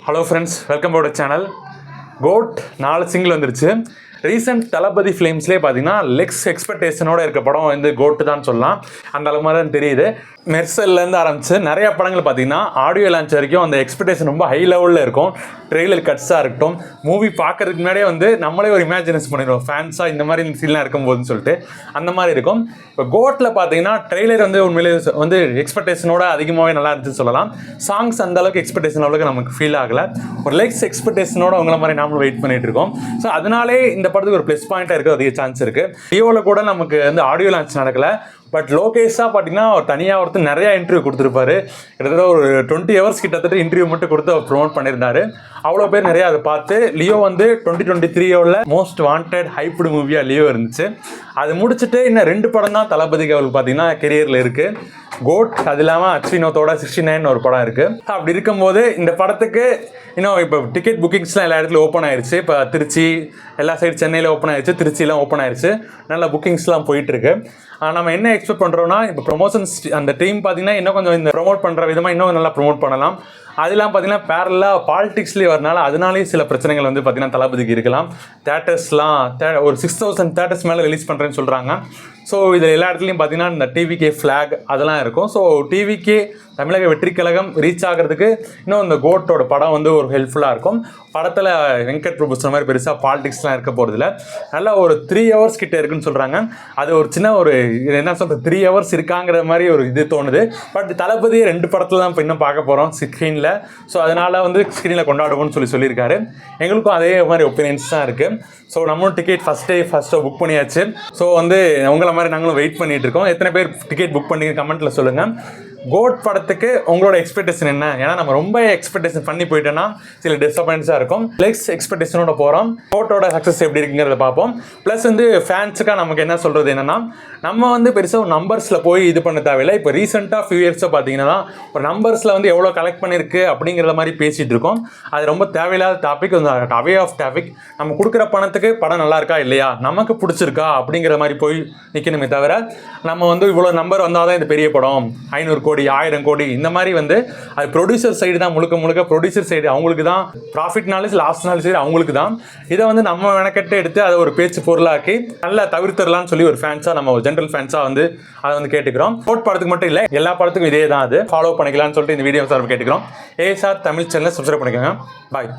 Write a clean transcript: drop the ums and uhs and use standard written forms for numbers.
Hello friends, welcome to channel. GOAT 4 single வந்துருச்சு. Recent Thalapathy ஃபிலிம்ஸ்லேயே பார்த்தீங்கன்னா லெக்ஸ் எக்ஸ்பெக்டேஷனோட இருக்க படம் வந்து கோட்டு தான் சொல்லலாம். அந்த அளவு மாதிரி தான் தெரியுது. மெர்சல்லேருந்து ஆரம்பிச்சு நிறைய படங்கள் பார்த்தீங்கன்னா ஆடியோ லான்ச் வரைக்கும் அந்த எக்ஸ்பெக்டேஷன் ரொம்ப ஹை லெவலில் இருக்கும். ட்ரெய்லர் கட்ஸாக இருக்கட்டும், மூவி பார்க்கறதுக்கு முன்னாடியே வந்து நம்மளே ஒரு இமேஜினேஷன் பண்ணிடுவோம், ஃபேன்ஸாக இந்த மாதிரி சீன்லாம் இருக்கும்போதுன்னு சொல்லிட்டு அந்த மாதிரி இருக்கும். இப்போ கோட்டில் பார்த்தீங்கன்னா ட்ரெய்லர் வந்து உண்மையிலே வந்து எக்ஸ்பெக்டேஷனோட அதிகமாகவே நல்லா இருந்துச்சுன்னு சொல்லலாம். சாங்ஸ் அந்த அளவுக்கு எக்ஸ்பெக்டேஷன் அளவுக்கு நமக்கு ஃபீல் ஆகலை. ஒரு லெக்ஸ் எக்ஸ்பெக்டேஷனோட அவங்கள மாதிரி நாமளும் வெயிட் பண்ணிட்டு இருக்கோம். ஸோ அதனாலே இந்த படத்துக்கு ஒரு ப்ளஸ் பாயிண்ட்டாக இருக்க அதிக சான்ஸ் இருக்குது. லியோவில் கூட நமக்கு வந்து ஆடியோ லான்ச் நடக்கலை. பட் லோகேஷாக பார்த்தீங்கன்னா அவர் தனியாக ஒருத்தர் நிறையா இன்டர்வியூ கொடுத்துருப்பாரு. கிட்டத்தட்ட ஒரு 20 hours கிட்டத்தட்ட இன்டர்வியூ மட்டும் கொடுத்து அவர் ப்ரொமோட் பண்ணியிருந்தாரு. அவ்வளோ பேர் நிறையா அதை பார்த்து லியோ வந்து 2023 மோஸ்ட் வாண்டட் ஹைப்டு மூவியாக லியோ இருந்துச்சு. அது முடிச்சுட்டு இன்னும் 2 படம் தான் தளபதிக்கு அவருக்கு பார்த்தீங்கன்னா கெரியரில் இருக்குது. கோட், அது இல்லாமல் அஸ்வினோத்தோட 69 ஒரு படம் இருக்குது. அப்படி இருக்கும்போது இந்த படத்துக்கு இன்னும் இப்போ டிக்கெட் புக்கிங்ஸ்லாம் எல்லா இடத்துலையும் ஓப்பன் ஆயிடுச்சு. இப்போ திருச்சி, எல்லா சைடு சென்னையில் ஓப்பன் ஆயிடுச்சு, திருச்சிலாம் ஓப்பன் ஆயிடுச்சு. நல்ல புக்கிங்ஸ்லாம் போயிட்டுருக்கு. நம்ம என்ன எக்ஸ்பெக்ட் பண்ணுறோன்னா, இப்போ ப்ரொமோஷன்ஸ் அந்த டீம் பார்த்தீங்கன்னா இன்னும் கொஞ்சம் இந்த ப்ரொமோட் பண்ணுற விதமாக இன்னும் நல்லா ப்ரொமோட் பண்ணலாம். அதெல்லாம் பார்த்தீங்கன்னா பேரலாக பாலிடிக்ஸ்லேயே வரனால அதனாலேயே சில பிரச்சனைகள் வந்து பார்த்தீங்கன்னா தளபதிக்கு இருக்கலாம். தேட்டர்ஸ்லாம் ஒரு 6000 தேட்டர்ஸ் மேலே ரிலீஸ் பண்ணுறேன்னு சொல்கிறாங்க. ஸோ இதில் எல்லா இடத்துலையும் பார்த்தீங்கன்னா இந்த டிவிகே ஃப்ளாக் அதெல்லாம் இருக்கும். ஸோ டிவிகே தமிழக வெற்றி கழகம் ரீச் ஆகிறதுக்கு இன்னும் இந்த கோட்டோட படம் வந்து ஒரு ஹெல்ப்ஃபுல்லாக இருக்கும். படத்தில் வெங்கட் பிரபு சொன்ன மாதிரி பெருசாக பாலிடிக்ஸ்லாம் இருக்க போகிறதில்ல. நல்லா ஒரு 3 hours கிட்டே இருக்குன்னு சொல்கிறாங்க. அது ஒரு சின்ன ஒரு என்ன சொல்கிறது, 3 hours இருக்காங்கிற மாதிரி ஒரு இது தோணுது. பட் தளபதி 2 படத்தில் தான் இப்போ இன்னும் பார்க்க போகிறோம் ஸ்க்ரீனில். ஸோ அதனால் வந்து ஸ்க்ரீனில் கொண்டாடுவோம்னு சொல்லியிருக்காரு. எங்களுக்கும் அதே மாதிரி ஒப்பீனியன்ஸ் தான் இருக்குது. ஸோ நம்மளும் டிக்கெட் ஃபஸ்ட்டு புக் பண்ணியாச்சு. ஸோ வந்து உங்களை மாதிரி நாங்களும் வெயிட் பண்ணிகிட்டு இருக்கோம். எத்தனை பேர் டிக்கெட் புக் பண்ணி கமெண்ட்டில் சொல்லுங்கள். கோட் படத்துக்கு உங்களோட எக்ஸ்பெக்டேஷன் என்ன? ஏன்னா நம்ம ரொம்ப எக்ஸ்பெக்டேஷன் பண்ணி போயிட்டோன்னா சில டிசப்பாயின்ட்ஸாக இருக்கும். லெக்ஸ் எக்ஸ்பெக்டேஷனோட போகிறோம். கோட்டோட சக்ஸஸ் எப்படி இருக்குங்கிறத பார்ப்போம். ப்ளஸ் வந்து ஃபேன்ஸுக்காக நமக்கு என்ன சொல்கிறது என்னென்னா, நம்ம வந்து பெருசாக ஒரு நம்பர்ஸில் போய் இது பண்ண தேவையில்லை. இப்போ ரீசெண்டாக ஃபியூ இயர்ஸாக பார்த்தீங்கன்னா ஒரு நம்பர்ஸில் வந்து எவ்வளோ கலெக்ட் பண்ணியிருக்கு அப்படிங்கிற மாதிரி பேசிகிட்டு இருக்கோம். அது ரொம்ப தேவையில்லாத டாபிக், அவே ஆஃப் டாபிக். நம்ம கொடுக்குற பணத்துக்கு படம் நல்லா இருக்கா இல்லையா, நமக்கு பிடிச்சிருக்கா அப்படிங்கிற மாதிரி போய் நிற்கணுமே தவிர, நம்ம வந்து இவ்வளோ நம்பர் வந்தால் தான் இது பெரிய படம், 500 கோடி 1000 கோடி இந்த மாதிரி வந்து அது ப்ரொடியூசர் சைடு தான், முழுக்க ப்ரொடியூசர் சைடு அவங்களுக்கு தான் ப்ராஃபிட்னாலும் லாஸ்ட்னாலும் சரி அவங்களுக்கு தான். இதை வந்து நம்ம மெனக்கட்டு எடுத்து அதை ஒரு பேச்சு பொருளாக்கி நல்லா தவிர்த்தரலான்னு சொல்லி ஒரு ஃபேன்ஸாக, நம்ம ஒரு ஜென்ரல் ஃபேன்ஸாக வந்து அதை வந்து கேட்டுக்கிறோம். கோட் படத்துக்கு மட்டும் இல்லை, எல்லா படத்துக்கும் இதே தான். அது ஃபாலோ பண்ணிக்கலாம்னு சொல்லிட்டு இந்த வீடியோ சார் கேட்டுக்கிறோம். ஏஎஸ்ஆர் தமிழ் சேனலை சப்ஸ்கிரைப் பண்ணிக்கோங்க. பாய்.